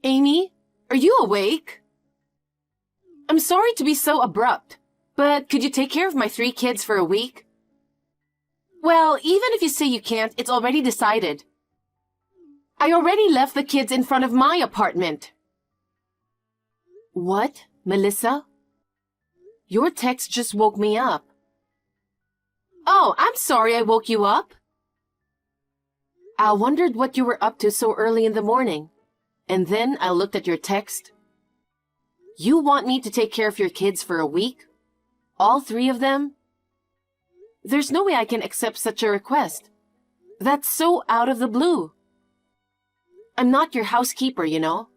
Amy, are you awake? I'm sorry to be so abrupt, but could you take care of my 3 kids for a week? Well, even if you say you can't, it's already decided. I already left the kids in front of my apartment. What, Melissa? Your text just woke me up. Oh, I'm sorry I woke you up. I wondered what you were up to so early in the morning, and then I looked at your text. You want me to take care of your kids for a week? All 3 of them? There's no way I can accept such a request. That's so out of the blue. I'm not your housekeeper, you know.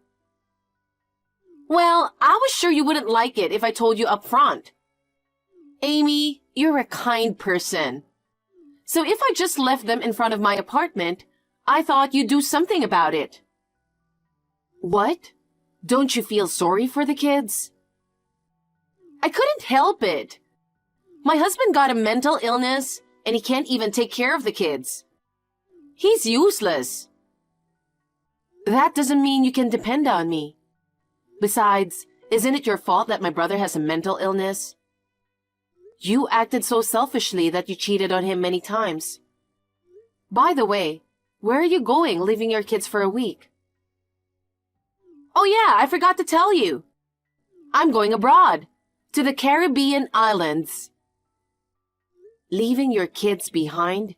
Well, I was sure you wouldn't like it if I told you up front. Amy, you're a kind person. So if I just left them in front of my apartment, I thought you'd do something about it. What? Don't you feel sorry for the kids? I couldn't help it. My husband got a mental illness, and he can't even take care of the kids. He's useless. That doesn't mean you can depend on me. Besides, isn't it your fault that my brother has a mental illness? You acted so selfishly that you cheated on him many times. By the way, where are you going, leaving your kids for a week? Oh yeah, I forgot to tell you. I'm going abroad, to the Caribbean islands. Leaving your kids behind?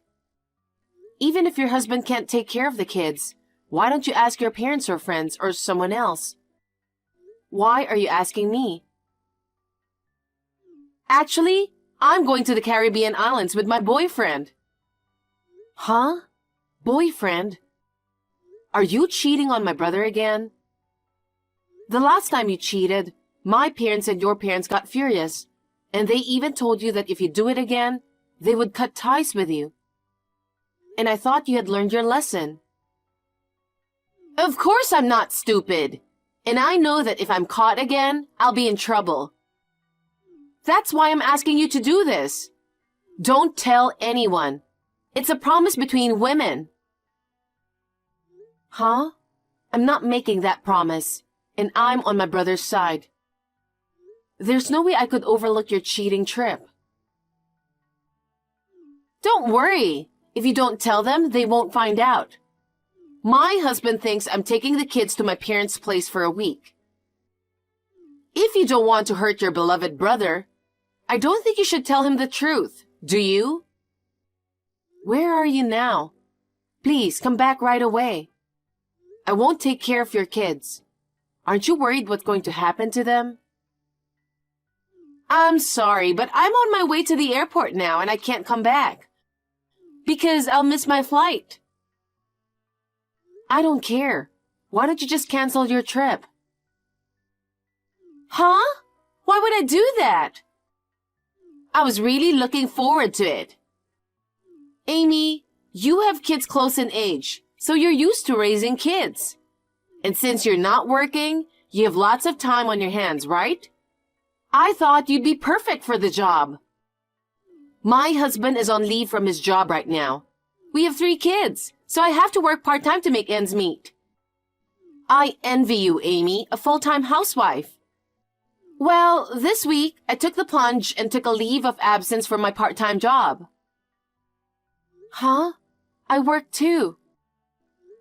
Even if your husband can't take care of the kids, why don't you ask your parents or friends or someone else? Why are you asking me? Actually, I'm going to the Caribbean islands with my boyfriend. Huh? Boyfriend? Are you cheating on my brother again? The last time you cheated, my parents and your parents got furious, and they even told you that if you do it again, they would cut ties with you. And I thought you had learned your lesson. Of course I'm not stupid, and I know that if I'm caught again, I'll be in trouble. That's why I'm asking you to do this. Don't tell anyone. It's a promise between women. Huh? I'm not making that promise, and I'm on my brother's side. There's no way I could overlook your cheating trip. Don't worry. If you don't tell them, they won't find out. My husband thinks I'm taking the kids to my parents' place for a week. If you don't want to hurt your beloved brother, I don't think you should tell him the truth, do you? Where are you now? Please, come back right away. I won't take care of your kids. Aren't you worried what's going to happen to them? I'm sorry, but I'm on my way to the airport now and I can't come back. Because I'll miss my flight. I don't care. Why don't you just cancel your trip? Huh? Why would I do that? I was really looking forward to it. Amy, you have kids close in age, so you're used to raising kids. And since you're not working, you have lots of time on your hands, right? I thought you'd be perfect for the job. My husband is on leave from his job right now. We have 3 kids, so I have to work part-time to make ends meet. I envy you, Amy, a full-time housewife. Well, this week, I took the plunge and took a leave of absence from my part-time job. Huh? I work too.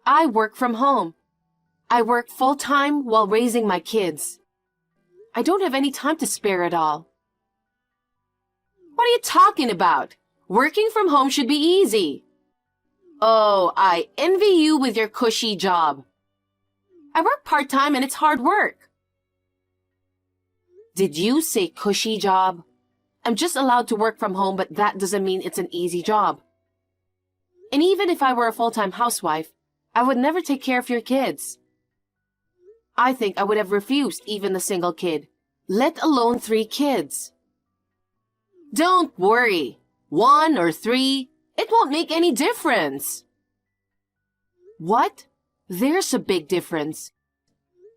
I work from home. I work full-time while raising my kids. I don't have any time to spare at all. What are you talking about? Working from home should be easy. Oh, I envy you with your cushy job. I work part-time and it's hard work. Did you say cushy job? I'm just allowed to work from home, but that doesn't mean it's an easy job. And even if I were a full-time housewife, I would never take care of your kids. I think I would have refused even a single kid, let alone 3 kids. Don't worry. 1 or 3, it won't make any difference. What? There's a big difference.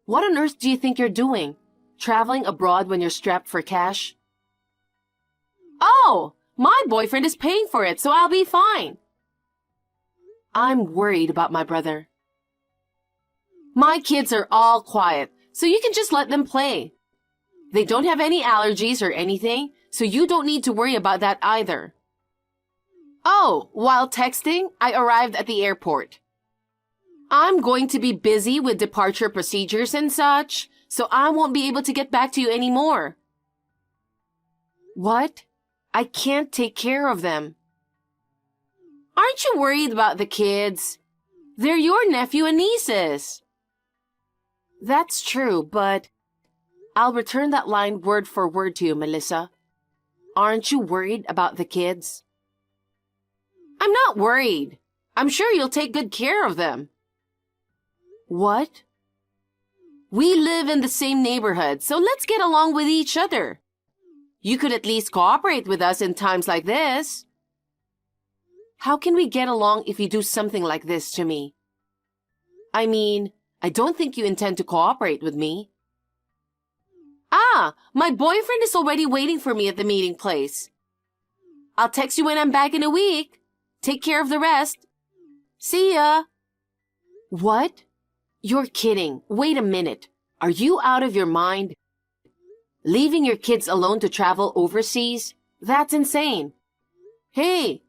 What on earth do you think you're doing? Traveling abroad when you're strapped for cash? Oh, my boyfriend is paying for it, so I'll be fine. I'm worried about my brother. My kids are all quiet, so you can just let them play. They don't have any allergies or anything, so you don't need to worry about that either. Oh, while texting, I arrived at the airport. I'm going to be busy with departure procedures and such, so I won't be able to get back to you anymore. What? I can't take care of them. Aren't you worried about the kids? They're your nephew and nieces. That's true, but I'll return that line word for word to you, Melissa. Aren't you worried about the kids? I'm not worried. I'm sure you'll take good care of them. What? We live in the same neighborhood, so let's get along with each other. You could at least cooperate with us in times like this. How can we get along if you do something like this to me? I mean, I don't think you intend to cooperate with me. Ah, my boyfriend is already waiting for me at the meeting place. I'll text you when I'm back in a week. Take care of the rest. See ya. What? You're kidding. Wait a minute. Are you out of your mind? Leaving your kids alone to travel overseas? That's insane. Hey,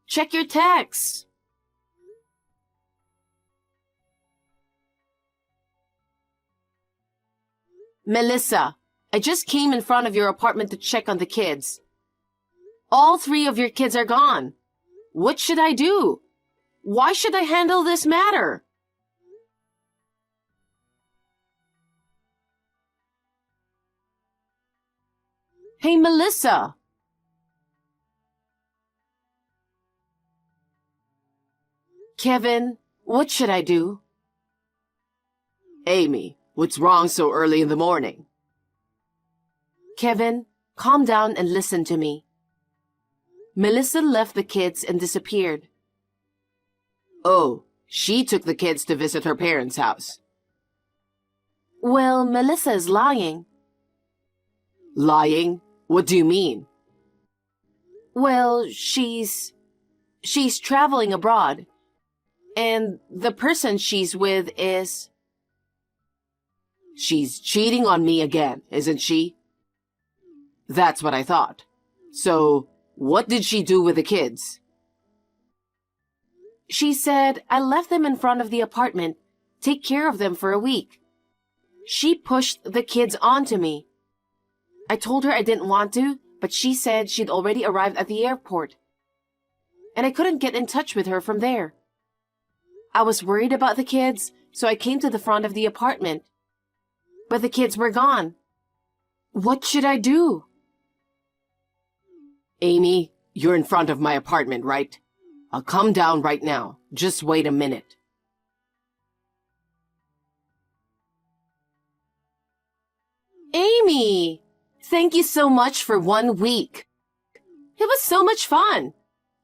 check your texts. Melissa, I just came in front of your apartment to check on the kids. All 3 of your kids are gone. What should I do? Why should I handle this matter? Hey, Melissa. Kevin, what should I do? Amy, what's wrong so early in the morning? Kevin, calm down and listen to me. Melissa left the kids and disappeared. Oh, she took the kids to visit her parents' house. Well, Melissa is lying. Lying? What do you mean? Well, she's traveling abroad. And the person she's with is... She's cheating on me again, isn't she? That's what I thought. So, what did she do with the kids? She said, I left them in front of the apartment. Take care of them for a week. She pushed the kids onto me. I told her I didn't want to, but she said she'd already arrived at the airport. And I couldn't get in touch with her from there. I was worried about the kids, so I came to the front of the apartment. But the kids were gone. What should I do? Amy, you're in front of my apartment, right? I'll come down right now. Just wait a minute. Amy! Thank you so much for 1 week. It was so much fun.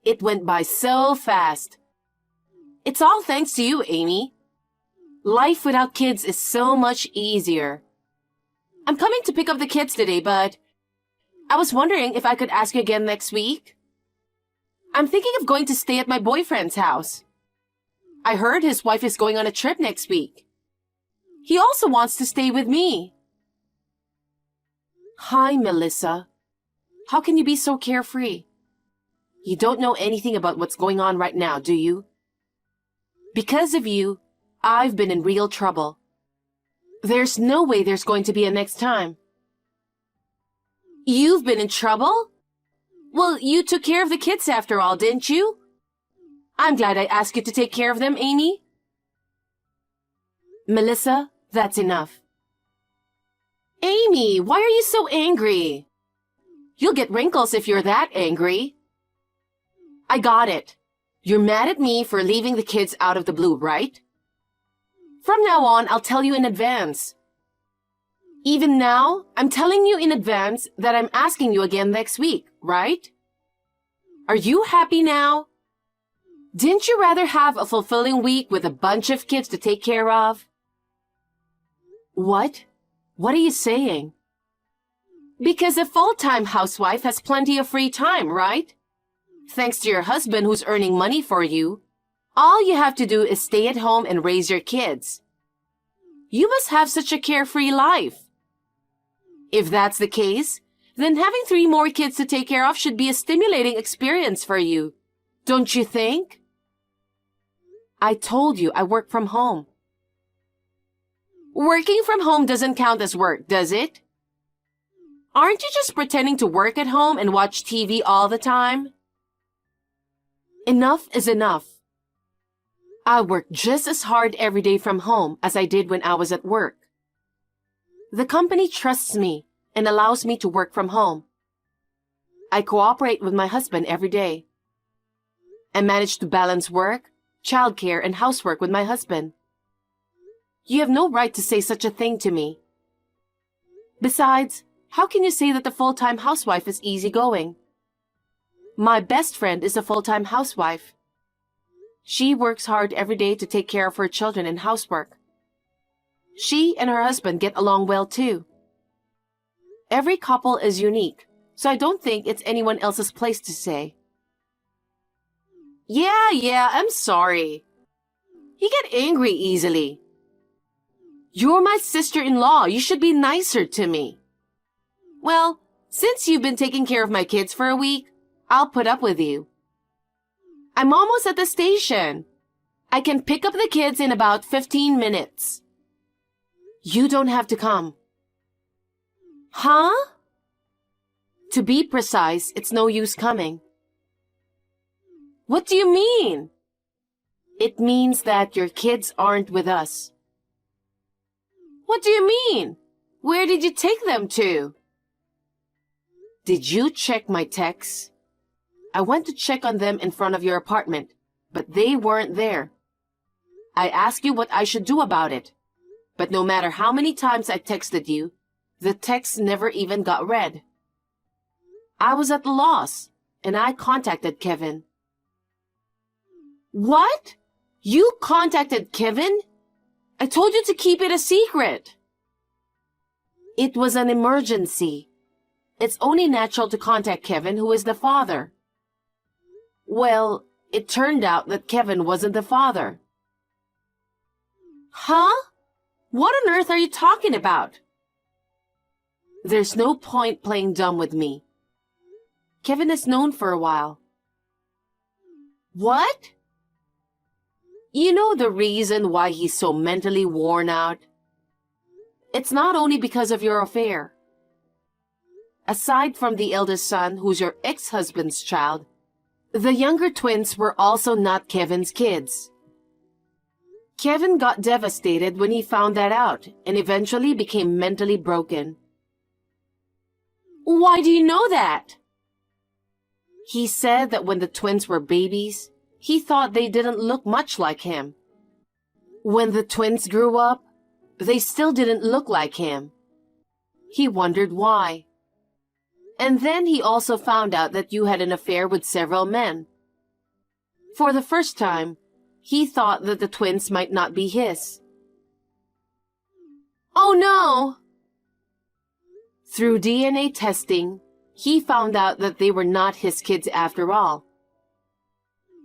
It went by so fast. It's all thanks to you, Amy. Life without kids is so much easier. I'm coming to pick up the kids today, but I was wondering if I could ask you again next week. I'm thinking of going to stay at my boyfriend's house. I heard his wife is going on a trip next week. He also wants to stay with me. Hi, Melissa. How can you be so carefree? You don't know anything about what's going on right now, do you? Because of you, I've been in real trouble. There's no way there's going to be a next time. You've been in trouble? Well, you took care of the kids after all, didn't you? I'm glad I asked you to take care of them, Amy. Melissa, that's enough. Amy, why are you so angry? You'll get wrinkles if you're that angry. I got it. You're mad at me for leaving the kids out of the blue, right? From now on, I'll tell you in advance. Even now, I'm telling you in advance that I'm asking you again next week, right? Are you happy now? Didn't you rather have a fulfilling week with a bunch of kids to take care of? What? What are you saying? Because a full-time housewife has plenty of free time, right? Thanks to your husband who's earning money for you. All you have to do is stay at home and raise your kids. You must have such a carefree life. If that's the case, then having 3 more kids to take care of should be a stimulating experience for you. Don't you think? I told you I work from home. Working from home doesn't count as work, does it? Aren't you just pretending to work at home and watch TV all the time? Enough is enough. I work just as hard every day from home as I did when I was at work. The company trusts me and allows me to work from home. I cooperate with my husband every day. I manage to balance work, childcare, and housework with my husband. You have no right to say such a thing to me. Besides, how can you say that the full-time housewife is easygoing? My best friend is a full-time housewife. She works hard every day to take care of her children and housework. She and her husband get along well too. Every couple is unique, so I don't think it's anyone else's place to say. Yeah, I'm sorry. You get angry easily. You're my sister-in-law. You should be nicer to me. Well, since you've been taking care of my kids for a week, I'll put up with you. I'm almost at the station. I can pick up the kids in about 15 minutes. You don't have to come. Huh? To be precise, it's no use coming. What do you mean? It means that your kids aren't with us. What do you mean? Where did you take them to? Did you check my texts? I went to check on them in front of your apartment, but they weren't there. I asked you what I should do about it, but no matter how many times I texted you, the text never even got read. I was at a loss, and I contacted Kevin. What? You contacted Kevin? I told you to keep it a secret. It was an emergency. It's only natural to contact Kevin, who is the father. Well, it turned out that Kevin wasn't the father. Huh? What on earth are you talking about? There's no point playing dumb with me. Kevin is known for a while. What? You know the reason why he's so mentally worn out? It's not only because of your affair. Aside from the eldest son, who's your ex-husband's child, the younger twins were also not Kevin's kids. Kevin got devastated when he found that out and eventually became mentally broken. Why do you know that? He said that when the twins were babies, he thought they didn't look much like him. When the twins grew up, they still didn't look like him. He wondered why. And then he also found out that you had an affair with several men. For the first time, he thought that the twins might not be his. Oh no! Through DNA testing, he found out that they were not his kids after all.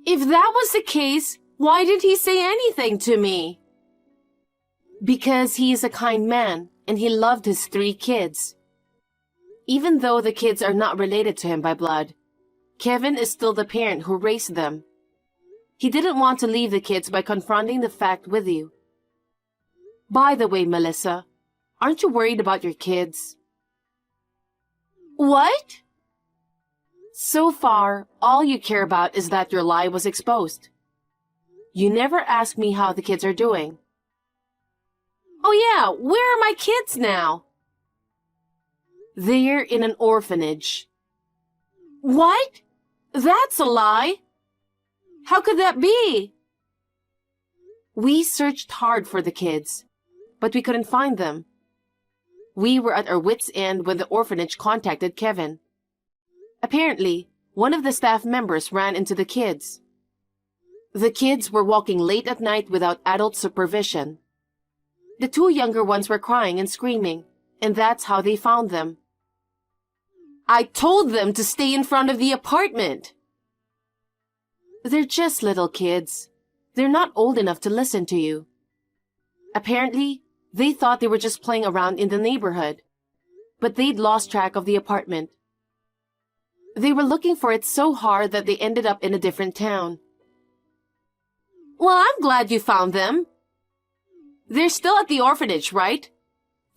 If that was the case, why did he say anything to me? Because he is a kind man and he loved his 3 kids. Even though the kids are not related to him by blood, Kevin is still the parent who raised them. He didn't want to leave the kids by confronting the fact with you. By the way, Melissa, aren't you worried about your kids? What? So far, all you care about is that your lie was exposed. You never ask me how the kids are doing. Oh yeah, where are my kids now? They're in an orphanage. What? That's a lie. How could that be? We searched hard for the kids, but we couldn't find them. We were at our wits' end when the orphanage contacted Kevin. Apparently, one of the staff members ran into the kids. The kids were walking late at night without adult supervision. The 2 younger ones were crying and screaming, and that's how they found them. I told them to stay in front of the apartment. They're just little kids. They're not old enough to listen to you. Apparently, They thought they were just playing around in the neighborhood, but they'd lost track of the apartment. They were looking for it so hard that they ended up in a different town. Well, I'm glad you found them. They're still at the orphanage, right?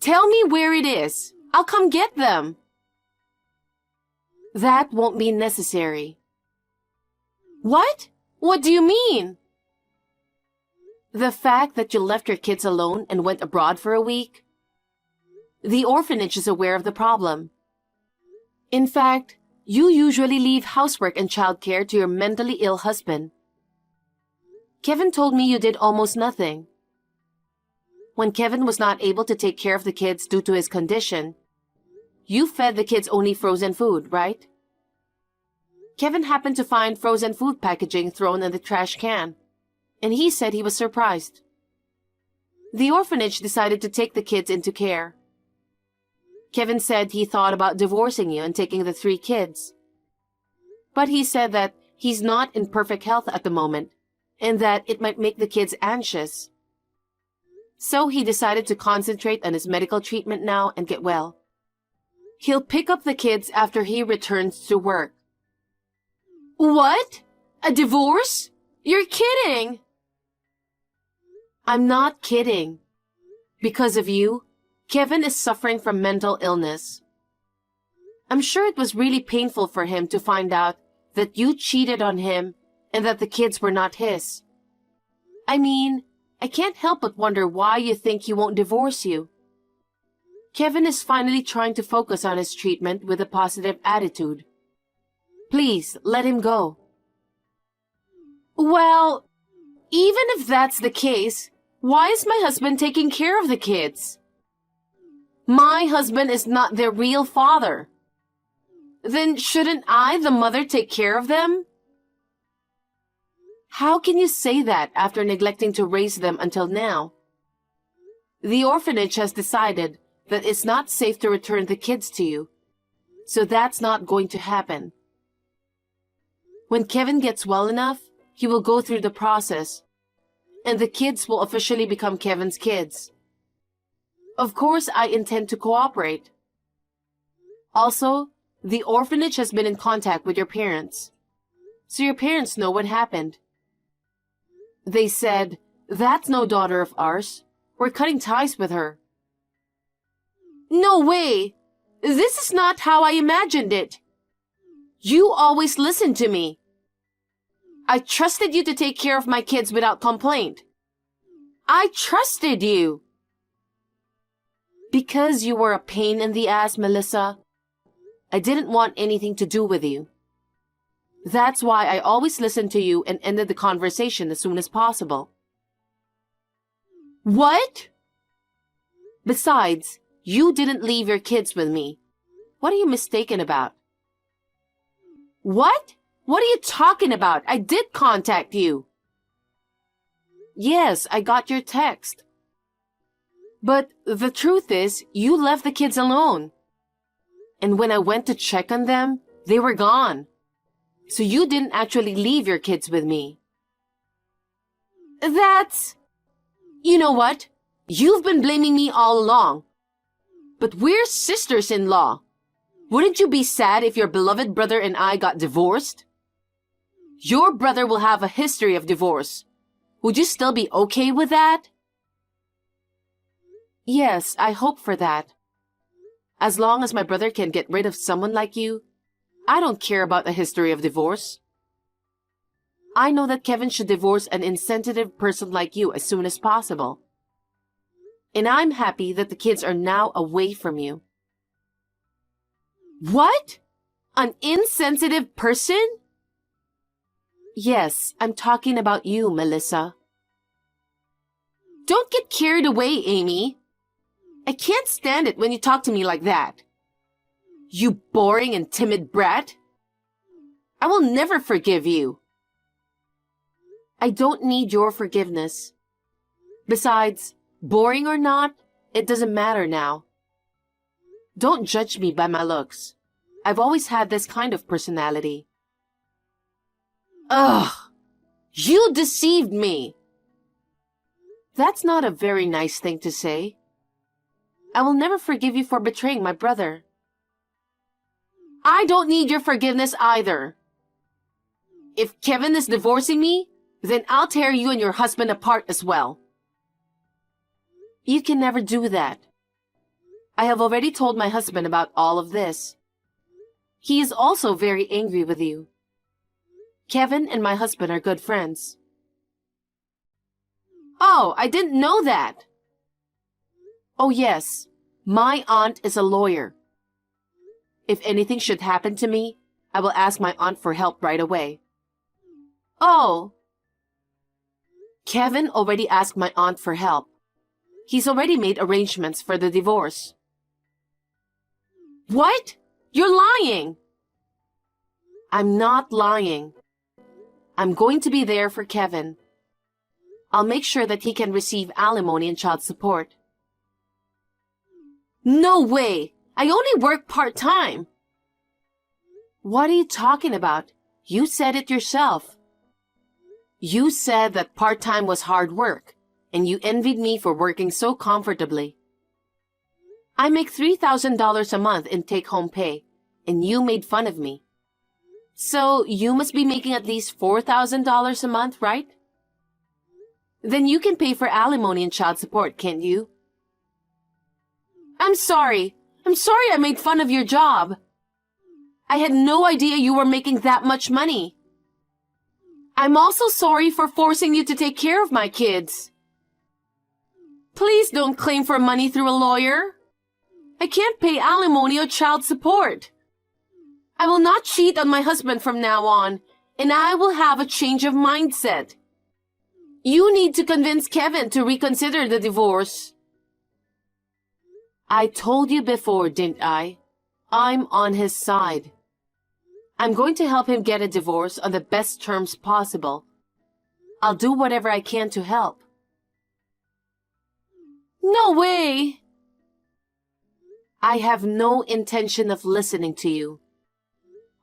Tell me where it is. I'll come get them. That won't be necessary. What? What do you mean? The fact that you left your kids alone and went abroad for a week? The orphanage is aware of the problem. In fact, you usually leave housework and childcare to your mentally ill husband. Kevin told me you did almost nothing. When Kevin was not able to take care of the kids due to his condition, you fed the kids only frozen food, right? Kevin happened to find frozen food packaging thrown in the trash can, and he said he was surprised. The orphanage decided to take the kids into care. Kevin said he thought about divorcing you and taking the 3 kids. But he said that he's not in perfect health at the moment, and that it might make the kids anxious. So he decided to concentrate on his medical treatment now and get well. He'll pick up the kids after he returns to work. What? A divorce? You're kidding! I'm not kidding. Because of you, Kevin is suffering from mental illness. I'm sure it was really painful for him to find out that you cheated on him and that the kids were not his. I mean, I can't help but wonder why you think he won't divorce you. Kevin is finally trying to focus on his treatment with a positive attitude. Please, let him go. Well, even if that's the case, why is my husband taking care of the kids? My husband is not their real father. Then shouldn't I, the mother, take care of them? How can you say that after neglecting to raise them until now? The orphanage has decided that it's not safe to return the kids to you, so that's not going to happen. When Kevin gets well enough, he will go through the process, and the kids will officially become Kevin's kids. Of course, I intend to cooperate. Also, the orphanage has been in contact with your parents, so your parents know what happened. They said, "That's no daughter of ours. We're cutting ties with her." No way! This is not how I imagined it. You always listened to me. I trusted you to take care of my kids without complaint. I trusted you. Because you were a pain in the ass, Melissa, I didn't want anything to do with you. That's why I always listened to you and ended the conversation as soon as possible. What? Besides, you didn't leave your kids with me. What are you mistaken about? What? What are you talking about? I did contact you. Yes, I got your text. But the truth is, you left the kids alone. And when I went to check on them, they were gone. So you didn't actually leave your kids with me. That's... You know what? You've been blaming me all along. But we're sisters-in-law. Wouldn't you be sad if your beloved brother and I got divorced? Your brother will have a history of divorce. Would you still be okay with that? Yes, I hope for that. As long as my brother can get rid of someone like you, I don't care about a history of divorce. I know that Kevin should divorce an insensitive person like you as soon as possible. And I'm happy that the kids are now away from you. What? An insensitive person? Yes, I'm talking about you, Melissa. Don't get carried away, Amy. I can't stand it when you talk to me like that. You boring and timid brat. I will never forgive you. I don't need your forgiveness. Besides, boring or not, it doesn't matter now. Don't judge me by my looks. I've always had this kind of personality. Ugh! You deceived me! That's not a very nice thing to say. I will never forgive you for betraying my brother. I don't need your forgiveness either. If Kevin is divorcing me, then I'll tear you and your husband apart as well. You can never do that. I have already told my husband about all of this. He is also very angry with you. Kevin and my husband are good friends. Oh, I didn't know that. Oh yes, my aunt is a lawyer. If anything should happen to me, I will ask my aunt for help right away. Oh. Kevin already asked my aunt for help. He's already made arrangements for the divorce. What? You're lying! I'm not lying. I'm going to be there for Kevin. I'll make sure that he can receive alimony and child support. No way! I only work part-time. What are you talking about? You said it yourself. You said that part-time was hard work, and you envied me for working so comfortably. I make $3,000 a month in take-home pay, and you made fun of me. So you must be making at least $4,000 a month, right? Then you can pay for alimony and child support, can't you? I'm sorry. I'm sorry I made fun of your job. I had no idea you were making that much money. I'm also sorry for forcing you to take care of my kids. Please don't claim for money through a lawyer. I can't pay alimony or child support. I will not cheat on my husband from now on, and I will have a change of mindset. You need to convince Kevin to reconsider the divorce. I told you before, didn't I? I'm on his side. I'm going to help him get a divorce on the best terms possible. I'll do whatever I can to help. No way! I have no intention of listening to you.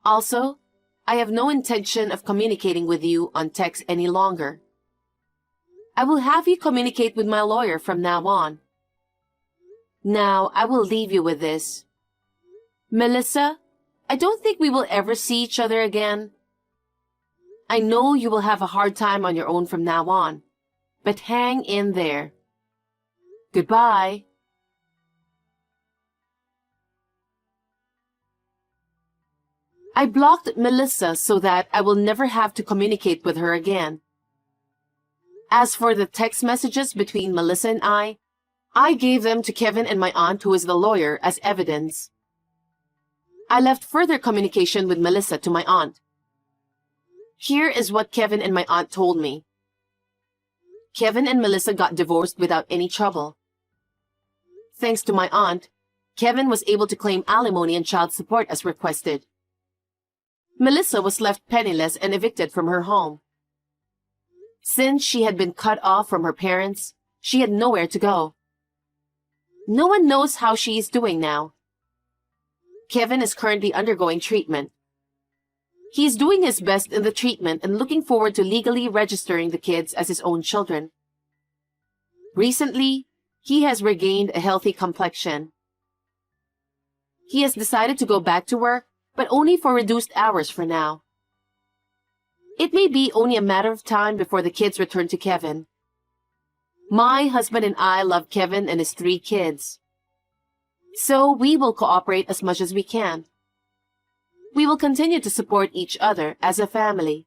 Also, I have no intention of communicating with you on text any longer. I will have you communicate with my lawyer from now on. Now, I will leave you with this. Melissa, I don't think we will ever see each other again. I know you will have a hard time on your own from now on, but hang in there. Goodbye. I blocked Melissa so that I will never have to communicate with her again. As for the text messages between Melissa and I gave them to Kevin and my aunt, who is the lawyer, as evidence. I left further communication with Melissa to my aunt. Here is what Kevin and my aunt told me. Kevin and Melissa got divorced without any trouble. Thanks to my aunt, Kevin was able to claim alimony and child support as requested. Melissa was left penniless and evicted from her home. Since she had been cut off from her parents, she had nowhere to go. No one knows how she is doing now. Kevin is currently undergoing treatment. He is doing his best in the treatment and looking forward to legally registering the kids as his own children. Recently, he has regained a healthy complexion. He has decided to go back to work, but only for reduced hours for now. It may be only a matter of time before the kids return to Kevin. My husband and I love Kevin and his 3 kids. So we will cooperate as much as we can. We will continue to support each other as a family.